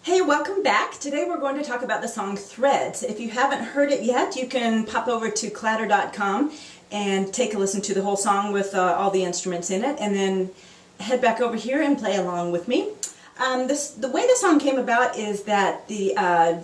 Hey, welcome back. Today we're going to talk about the song Threads. If you haven't heard it yet, you can pop over to clatter.com and take a listen to the whole song with all the instruments in it, and then head back over here and play along with me. The way the song came about is that the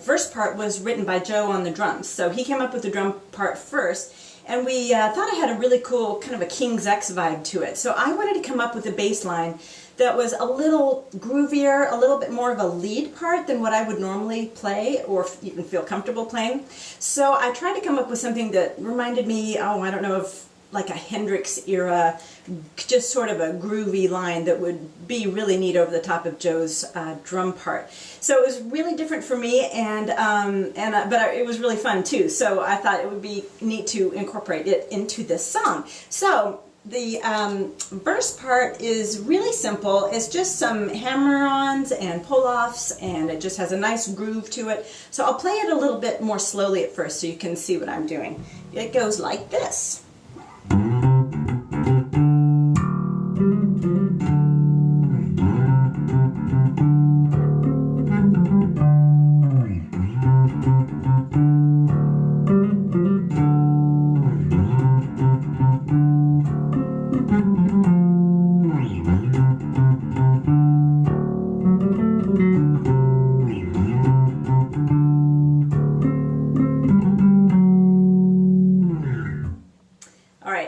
verse part was written by Joe on the drums. So he came up with the drum part first, and we thought it had a really cool kind of a King's X vibe to it. So I wanted to come up with a bass line that was a little groovier, a little bit more of a lead part than what I would normally play or even feel comfortable playing. So I tried to come up with something that reminded me, I don't know, of like a Hendrix era, just sort of a groovy line that would be really neat over the top of Joe's drum part. So it was really different for me, but it was really fun too. So I thought it would be neat to incorporate it into this song. So the verse part is really simple. It's just some hammer-ons and pull-offs, and it just has a nice groove to it. So I'll play it a little bit more slowly at first so you can see what I'm doing. It goes like this.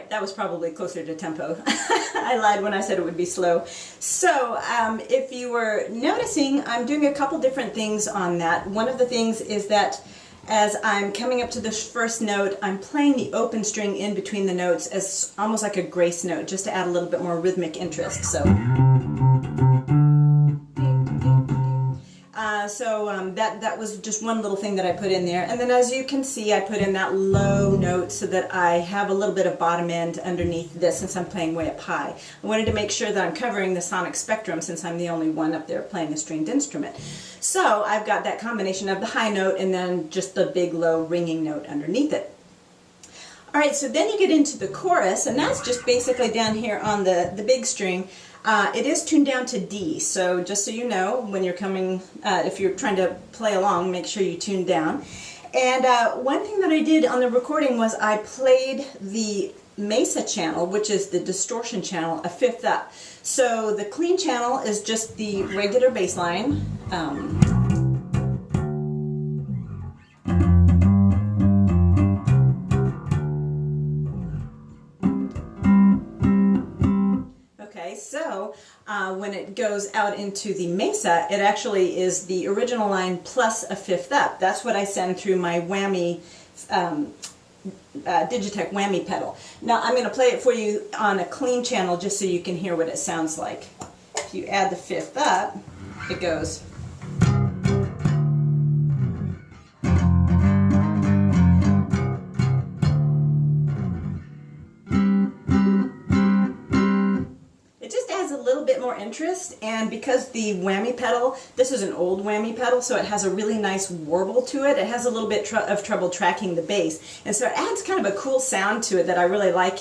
That was probably closer to tempo. I lied when I said it would be slow. So if you were noticing, I'm doing a couple different things on that. One of the things is that as I'm coming up to this first note, I'm playing the open string in between the notes as almost like a grace note, just to add a little bit more rhythmic interest. So that was just one little thing that I put in there. And then as you can see, I put in that low note so that I have a little bit of bottom end underneath this since I'm playing way up high. I wanted to make sure that I'm covering the sonic spectrum since I'm the only one up there playing a stringed instrument. So I've got that combination of the high note and then just the big low ringing note underneath it. Alright, so then you get into the chorus, and that's just basically down here on the big string. It is tuned down to D, so just so you know, when you're coming, if you're trying to play along, make sure you tune down. And one thing that I did on the recording was I played the Mesa channel, which is the distortion channel, a fifth up. So the clean channel is just the regular bass line. So when it goes out into the Mesa, it actually is the original line plus a fifth up. That's what I send through my whammy, Digitech whammy pedal. Now I'm going to play it for you on a clean channel just so you can hear what it sounds like. If you add the fifth up, it goes. More interest, and because the whammy pedal, this is an old whammy pedal, so it has a really nice warble to it. It has a little bit of trouble tracking the bass, and so it adds kind of a cool sound to it that I really like,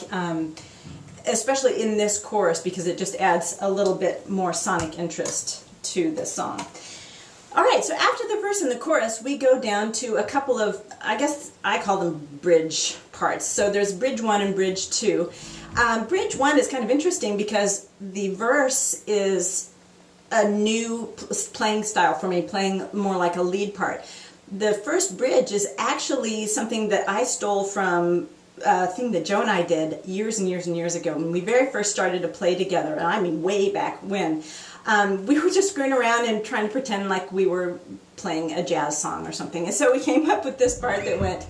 especially in this chorus, because it just adds a little bit more sonic interest to the song. Alright, so after the verse and the chorus, we go down to a couple of, I guess I call them bridge parts. So there's bridge 1 and bridge 2. Bridge 1 is kind of interesting because the verse is a new playing style for me, playing more like a lead part. The first bridge is actually something that I stole from a thing that Joe and I did years and years and years ago when we very first started to play together, and I mean way back when. We were just screwing around and trying to pretend like we were playing a jazz song or something, and so we came up with this part that went...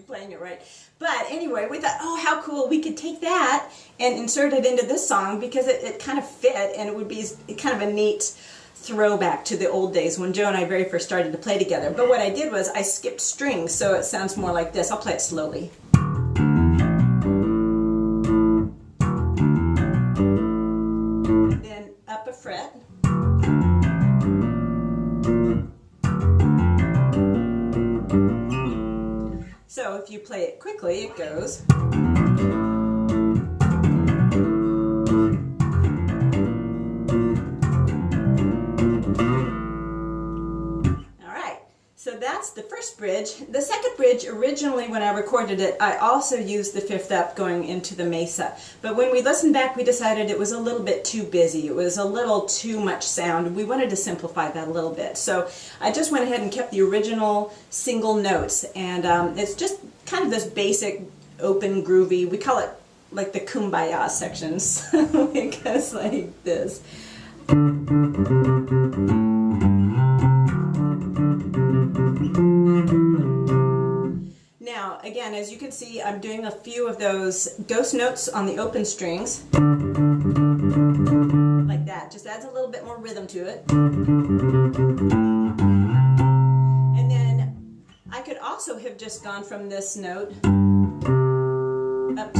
playing it right. But anyway, we thought, oh, how cool, we could take that and insert it into this song because it kind of fit, and it would be kind of a neat throwback to the old days when Joe and I very first started to play together. But what I did was I skipped strings, so it sounds more like this. I'll play it slowly. Then up a fret. So if you play it quickly, it goes. So that's the first bridge. The second bridge, originally when I recorded it, I also used the fifth up going into the mesa. But when we listened back, we decided it was a little bit too busy. It was a little too much sound. We wanted to simplify that a little bit. So I just went ahead and kept the original single notes. And it's just kind of this basic, open, groovy, we call it like the kumbaya sections. It goes like this. Now, again, as you can see, I'm doing a few of those ghost notes on the open strings. Like that. Just adds a little bit more rhythm to it. And then I could also have just gone from this note up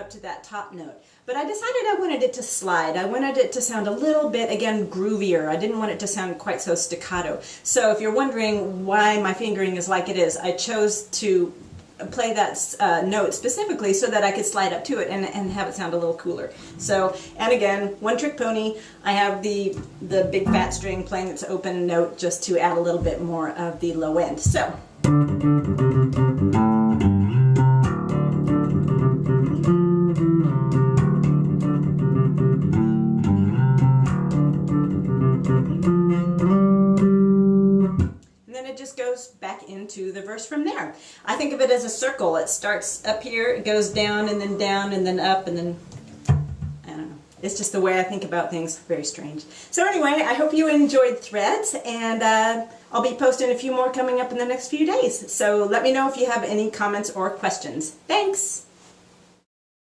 to that top note. But I decided I wanted it to slide. I wanted it to sound a little bit, again, groovier. I didn't want it to sound quite so staccato. So if you're wondering why my fingering is like it is, I chose to play that note specifically so that I could slide up to it and have it sound a little cooler. So, and again, one trick pony. I have the big fat string playing its open note just to add a little bit more of the low end. So. Goes back into the verse from there. I think of it as a circle. It starts up here, it goes down and then up and then, I don't know. It's just the way I think about things. Very strange. So anyway, I hope you enjoyed Threads, and I'll be posting a few more coming up in the next few days. So let me know if you have any comments or questions. Thanks!